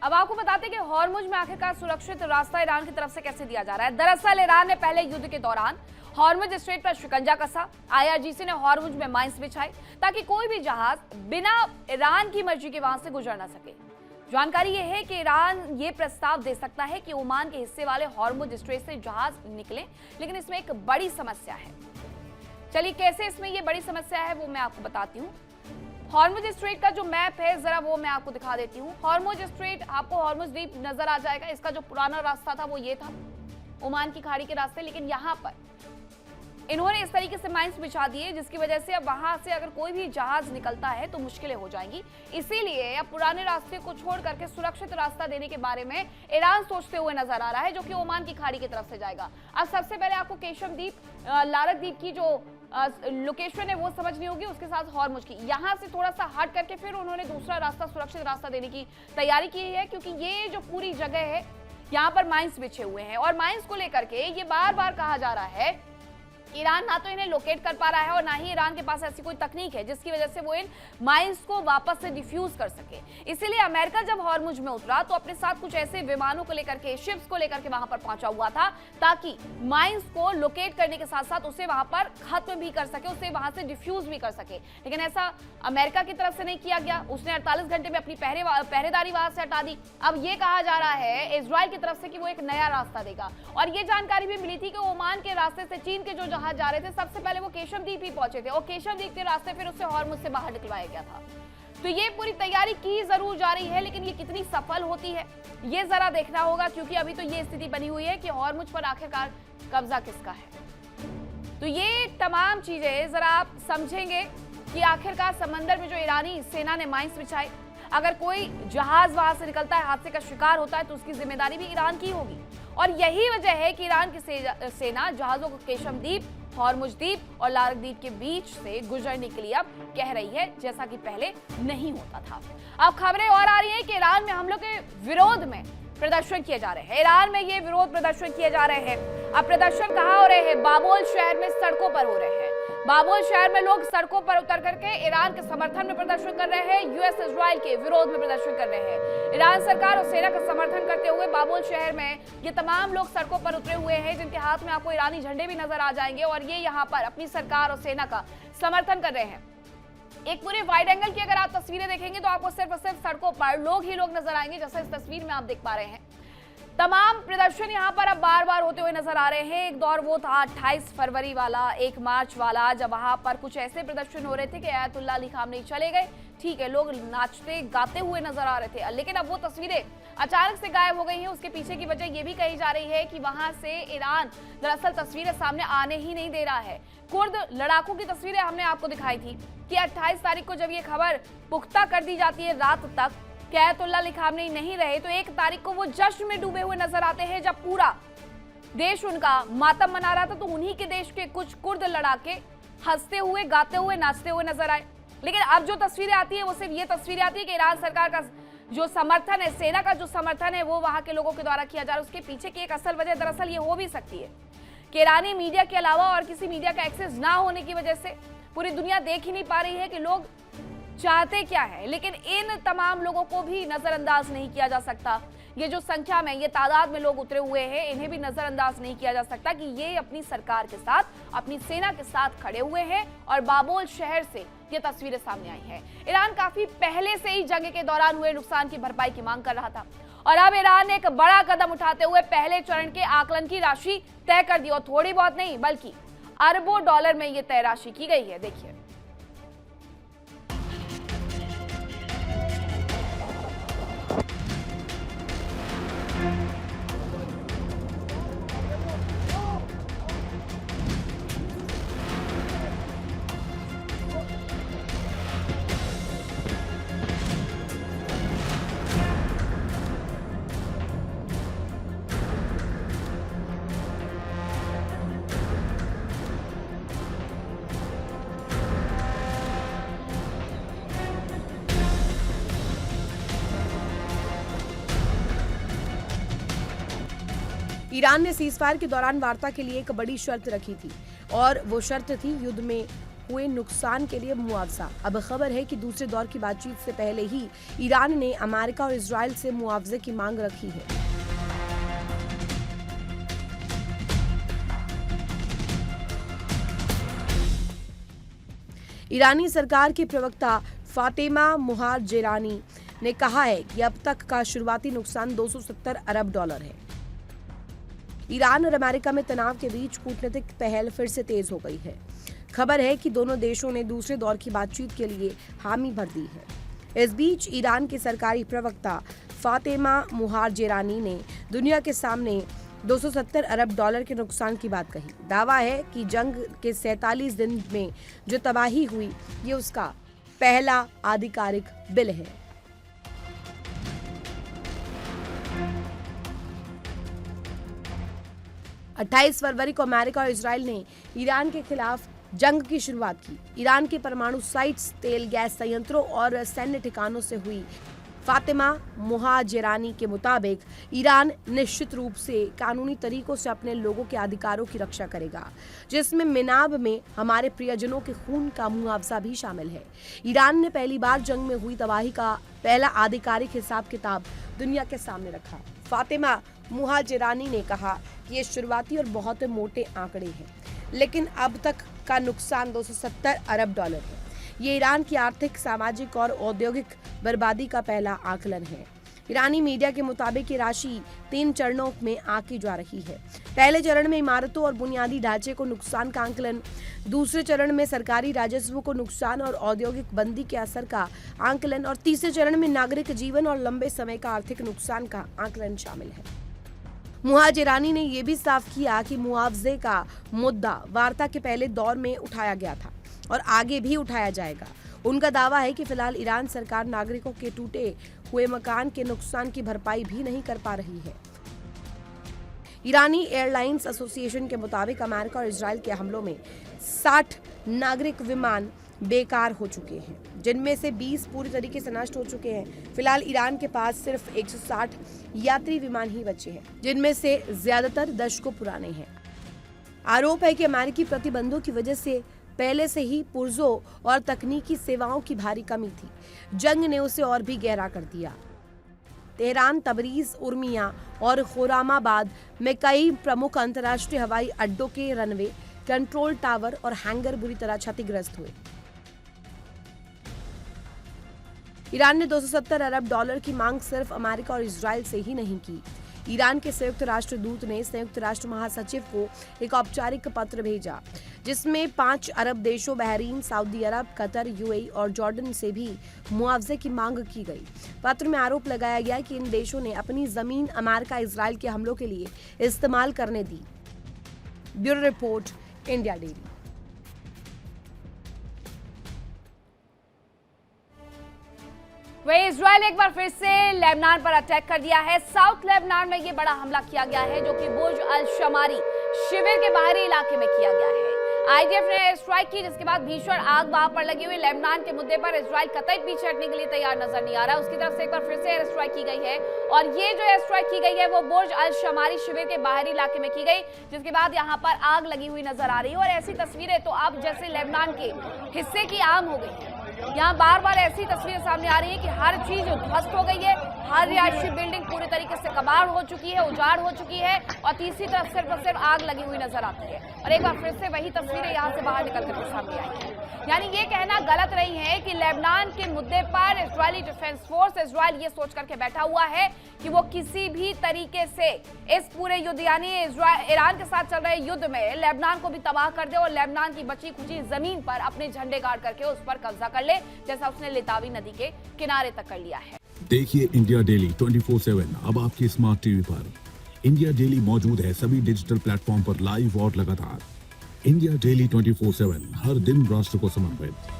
अब आपको बताते हैं कि हॉर्मुज में आखिरकार सुरक्षित रास्ता ईरान की तरफ से कैसे दिया जा रहा है। दरअसल ईरान ने पहले युद्ध के दौरान हॉर्मुज स्ट्रेट पर शिकंजा कसा। आईआरजीसी ने हॉर्मुज में माइंस बिछाई ताकि कोई भी जहाज बिना ईरान की मर्जी के वहां से गुजर ना सके। जानकारी यह है कि ईरान ये प्रस्ताव दे सकता है कि ओमान के हिस्से वाले हॉर्मुज स्ट्रेट से जहाज निकले, लेकिन इसमें एक बड़ी समस्या है। चलिए कैसे इसमें ये बड़ी समस्या है वो मैं आपको बताती हूँ। हॉर्मुज स्ट्रेट का जो मैप है जरा वो मैं आपको दिखा देती हूँ। हॉर्मुज स्ट्रेट आपको हॉर्मुज द्वीप नजर आ जाएगा। इसका जो पुराना रास्ता था वो ये था, ओमान की खाड़ी के रास्ते, लेकिन यहाँ पर इन्होंने इस तरीके से माइंस बिछा दिए जिसकी वजह से अब वहां से अगर कोई भी जहाज निकलता है तो मुश्किलें हो जाएंगी। इसीलिए अब पुराने रास्ते को छोड़ करके सुरक्षित रास्ता देने के बारे में ईरान सोचते हुए नजर आ रहा है, जो कि ओमान की खाड़ी की तरफ से जाएगा। अब सबसे पहले आपको केशम द्वीप, लारक द्वीप की जो लोकेशन है वो समझनी होगी, उसके साथ हॉर्मुज की। यहाँ से थोड़ा सा हट करके फिर उन्होंने दूसरा रास्ता, सुरक्षित रास्ता देने की तैयारी की है, क्योंकि ये जो पूरी जगह है यहाँ पर माइंस बिछे हुए हैं और माइंस को लेकर के ये बार बार कहा जा रहा है ईरान ना तो इन्हें लोकेट कर पा रहा है और ना ही ईरान के पास ऐसी कोई तकनीक है जिसकी वजह से वो इन माइंस को वापस से डिफ्यूज कर सके। इसीलिए अमेरिका जब हॉर्मुज में उतरा तो अपने साथ कुछ ऐसे विमानों को लेकर के, शिप्स को लेकर के वहां पर पहुंचा हुआ था ताकि माइंस को लोकेट करने के साथ साथ उसे वहां पर खत्म भी कर सके, उसे वहां से डिफ्यूज भी कर सके। लेकिन ऐसा अमेरिका की तरफ से नहीं किया गया। उसने 48 घंटे में अपनी पहरेदारी वहां से हटा दी। अब ये कहा जा रहा है इजराइल की तरफ से कि वो एक नया रास्ता देगा। और ये जानकारी भी मिली थी कि ओमान के रास्ते से चीन के जो जहाज जा रहे थे सबसे पहले वो केशम द्वीप ही पहुंचे थे और केशम द्वीप के रास्ते फिर उससे हॉर्मुज से बाहर निकलवाया गया था। तो ये पूरी तैयारी की जरूर जा रही है, लेकिन ये कितनी सफल होती है ये जरा देखना होगा, क्योंकि अभी तो ये स्थिति बनी हुई है कि हॉर्मुज पर आखिरकार कब्जा किसका है। तो ये तमाम चीजें जरा आप समझेंगे कि आखिरकार समंदर में जो ईरानी सेना ने माइंस बिछाई, अगर कोई जहाज वहां से निकलता है, हादसे का शिकार होता है, तो उसकी जिम्मेदारी भी ईरान की होगी। और यही वजह है कि ईरान की सेना जहाजों को केशम द्वीप, हॉर्मुज द्वीप और लारक द्वीप के बीच से गुजरने के लिए अब कह रही है, जैसा कि पहले नहीं होता था। अब खबरें और आ रही हैं कि ईरान में हमलों के विरोध में प्रदर्शन किए जा रहे हैं। ईरान में ये विरोध प्रदर्शन किए जा रहे हैं। अब प्रदर्शन कहाँ हो रहे हैं? बाबोल शहर में सड़कों पर हो रहे हैं। बाबोल शहर में लोग सड़कों पर उतर करके ईरान के समर्थन में प्रदर्शन कर रहे हैं, यूएस इजराइल के विरोध में प्रदर्शन कर रहे हैं। ईरान सरकार और सेना का समर्थन करते हुए बाबोल शहर में ये तमाम लोग सड़कों पर उतरे हुए हैं, जिनके हाथ में आपको ईरानी झंडे भी नजर आ जाएंगे और ये यहाँ पर अपनी सरकार और सेना का समर्थन कर रहे हैं। एक पूरे वाइड एंगल की अगर आप तस्वीरें देखेंगे तो आपको सिर्फ और सिर्फ सड़कों पर लोग ही लोग नजर आएंगे, जैसा इस तस्वीर में आप देख पा रहे हैं। तमाम प्रदर्शन यहाँ पर अब बार बार होते हुए नजर आ रहे हैं। एक दौर वो था 28 फरवरी वाला, 1 मार्च वाला, जब वहां पर कुछ ऐसे प्रदर्शन हो रहे थे कि आयतुल्लाह अली खामनेई चले गए, ठीक है, लोग नाचते गाते हुए नजर आ रहे थे, लेकिन अब वो तस्वीरें अचानक से गायब हो गई हैं। उसके पीछे की वजह ये भी कही जा रही है कि वहां से ईरान दरअसल तस्वीरें सामने आने ही नहीं दे रहा है। कुर्द लड़ाकों की तस्वीरें हमने आपको दिखाई थी कि 28 तारीख को जब ये खबर पुख्ता कर दी जाती है रात तक कि आयतुल्लाह अली खामनेई नहीं रहे, तो 1 तारीख को वो जश्न में डूबे हुए नजर आते हैं, जब पूरा देश उनका मातम मना रहा था। तो उन्हीं के देश के कुछ कुर्द लड़ाके हंसते हुए, गाते हुए, नाचते हुए नजर आए। लेकिन अब जो तस्वीरें आती है वो सिर्फ ये तस्वीरें आती है कि ईरान सरकार का जो समर्थन है, सेना का जो समर्थन है, वो वहां के लोगों के द्वारा किया जा रहा है। उसके पीछे की एक असल वजह दरअसल ये हो भी सकती है कि ईरानी मीडिया के अलावा और किसी मीडिया का एक्सेस ना होने की वजह से पूरी दुनिया देख ही नहीं पा रही है कि लोग चाहते क्या है। लेकिन इन तमाम लोगों को भी नजरअंदाज नहीं किया जा सकता। ये जो संख्या में, ये तादाद में लोग उतरे हुए हैं, इन्हें भी नजरअंदाज नहीं किया जा सकता कि ये अपनी सरकार के साथ, अपनी सेना के साथ खड़े हुए हैं और बाबोल शहर से ये तस्वीरें सामने आई हैं। ईरान काफी पहले से ही जंग के दौरान हुए नुकसान की भरपाई की मांग कर रहा था और अब ईरान ने एक बड़ा कदम उठाते हुए पहले चरण के आकलन की राशि तय कर दी, और थोड़ी बहुत नहीं बल्कि अरबों डॉलर में ये तय राशि की गई है। देखिए, ईरान ने सीजफायर के दौरान वार्ता के लिए एक बड़ी शर्त रखी थी और वो शर्त थी युद्ध में हुए नुकसान के लिए मुआवजा। अब खबर है कि दूसरे दौर की बातचीत से पहले ही ईरान ने अमेरिका और इजराइल से मुआवजे की मांग रखी है। ईरानी सरकार के प्रवक्ता फातिमा मुहाजिरानी ने कहा है कि अब तक का शुरुआती नुकसान 270 अरब डॉलर है। ईरान और अमेरिका में तनाव के बीच कूटनीतिक पहल फिर से तेज हो गई है। खबर है कि दोनों देशों ने दूसरे दौर की बातचीत के लिए हामी भर दी है। इस बीच ईरान के सरकारी प्रवक्ता फातिमा मुहाजिरानी ने दुनिया के सामने 270 अरब डॉलर के नुकसान की बात कही। दावा है कि जंग के 47 दिन में जो तबाही हुई ये उसका पहला आधिकारिक बिल है। अट्ठाईस फरवरी को अमेरिका और इजराइल ने ईरान के खिलाफ जंग की शुरुआत की। ईरान के परमाणु साइट्स, तेल गैस संयंत्रों और सैन्य ठिकानों से हुई। फातिमा मुहाजिरानी के मुताबिक ईरान निश्चित रूप से कानूनी तरीकों से अपने लोगों के अधिकारों की रक्षा करेगा, जिसमें मिनाब में हमारे प्रियजनों के खून का मुआवजा भी शामिल है। ईरान ने पहली बार जंग में हुई तबाही का पहला आधिकारिक हिसाब किताब दुनिया के सामने रखा। फातिमा मुहाजिरानी ने कहा कि ये शुरुआती और बहुत मोटे आंकड़े हैं, लेकिन अब तक का नुकसान 270 अरब डॉलर है। ये ईरान की आर्थिक, सामाजिक और औद्योगिक बर्बादी का पहला आकलन है। ईरानी मीडिया के मुताबिक ये राशि 3 चरणों में आंकी जा रही है। पहले चरण में इमारतों और बुनियादी ढांचे को नुकसान का आकलन, दूसरे चरण में सरकारी राजस्व को नुकसान और औद्योगिक बंदी के असर का आकलन और तीसरे चरण में नागरिक जीवन और लंबे समय का आर्थिक नुकसान का आकलन शामिल है। मुहाजिरानी ने यह भी साफ किया कि मुआवजे का मुद्दा वार्ता के पहले दौर में उठाया गया था और आगे भी उठाया जाएगा। उनका दावा है कि फिलहाल ईरान सरकार नागरिकों के टूटे हुए मकान के नुकसान की भरपाई भी नहीं कर पा रही है। ईरानी एयरलाइंस एसोसिएशन के मुताबिक अमेरिका और इजराइल के हमलों में 60 नागरिक विमान बेकार हो चुके हैं, जिनमें से 20 पूरी तरीके से नष्ट हो चुके हैं। फिलहाल ईरान के पास सिर्फ 160 यात्री विमान ही बचे हैं, जिनमें से ज्यादातर दशकों पुराने हैं। आरोप है कि अमेरिकी प्रतिबंधों की वजह से पहले से ही पुर्जों और तकनीकी सेवाओं की भारी कमी थी। जंग ने उसे और भी गहरा कर दिया। तेहरान, तबरीज, उर्मिया और खुरामाबाद में कई प्रमुख अंतर्राष्ट्रीय हवाई अड्डों के रनवे, कंट्रोल टावर और हैंगर बुरी तरह क्षतिग्रस्त हुए। ईरान ने 270 अरब डॉलर की मांग सिर्फ अमेरिका और इजराइल से ही नहीं की। ईरान के संयुक्त राष्ट्र दूत ने संयुक्त राष्ट्र महासचिव को एक औपचारिक पत्र भेजा, जिसमें 5 अरब देशों बहरीन, सऊदी अरब, कतर, यूएई और जॉर्डन से भी मुआवजे की मांग की गई। पत्र में आरोप लगाया गया कि इन देशों ने अपनी जमीन अमेरिका इजराइल के हमलों के लिए इस्तेमाल करने दी। Bureau report, India Daily. वही इजराइल एक बार फिर से लेबनान पर अटैक कर दिया है। साउथ लेबनान में ये बड़ा हमला किया गया है, जो कि बुर्ज अल शमारी शिविर के बाहरी इलाके में किया गया है। आईडीएफ ने एयर स्ट्राइक की, जिसके बाद भीषण आग वहां पर लगी हुई। लेबनान के मुद्दे पर इजराइल कतई पीछे हटने के लिए तैयार नजर नहीं आ रहा। उसकी तरफ से एक बार फिर से एयर स्ट्राइक की गई है, और ये जो एयर स्ट्राइक की गई है वो बुर्ज अल शमारी शिविर के बाहरी इलाके में की गई, जिसके बाद यहाँ पर आग लगी हुई नजर आ रही है। और ऐसी तस्वीरें तो अब जैसे लेबनान के हिस्से की आम हो गई है। यहाँ बार बार ऐसी तस्वीरें सामने आ रही है कि हर चीज ध्वस्त हो गई है, हर रिहायशी बिल्डिंग पूरी तरीके से कबाड़ हो चुकी है, उजाड़ हो चुकी है, और तीसरी तरफ सिर्फ और सिर्फ आग लगी हुई नजर आती है। और एक बार फिर से वही तस्वीरें यहाँ से बाहर निकल करके सामने आई है। यानी ये कहना गलत नहीं है कि लेबनान के मुद्दे पर इजरायली डिफेंस फोर्स, इजराइल ये सोच करके बैठा हुआ है कि वो किसी भी तरीके से इस पूरे युद्ध, यानी ईरान के साथ चल रहे युद्ध में लेबनान को भी तबाह कर दे और लेबनान की बची खुची जमीन पर अपने झंडे गाड़ करके उस पर कब्जा कर ले, जैसा उसने लितावी नदी के किनारे तक कर लिया है। देखिए इंडिया डेली 24/7 अब आपके स्मार्ट टीवी पर। इंडिया डेली मौजूद है सभी डिजिटल प्लेटफॉर्म पर लाइव और लगातार। इंडिया डेली 24/7 हर दिन राष्ट्र को समर्पित।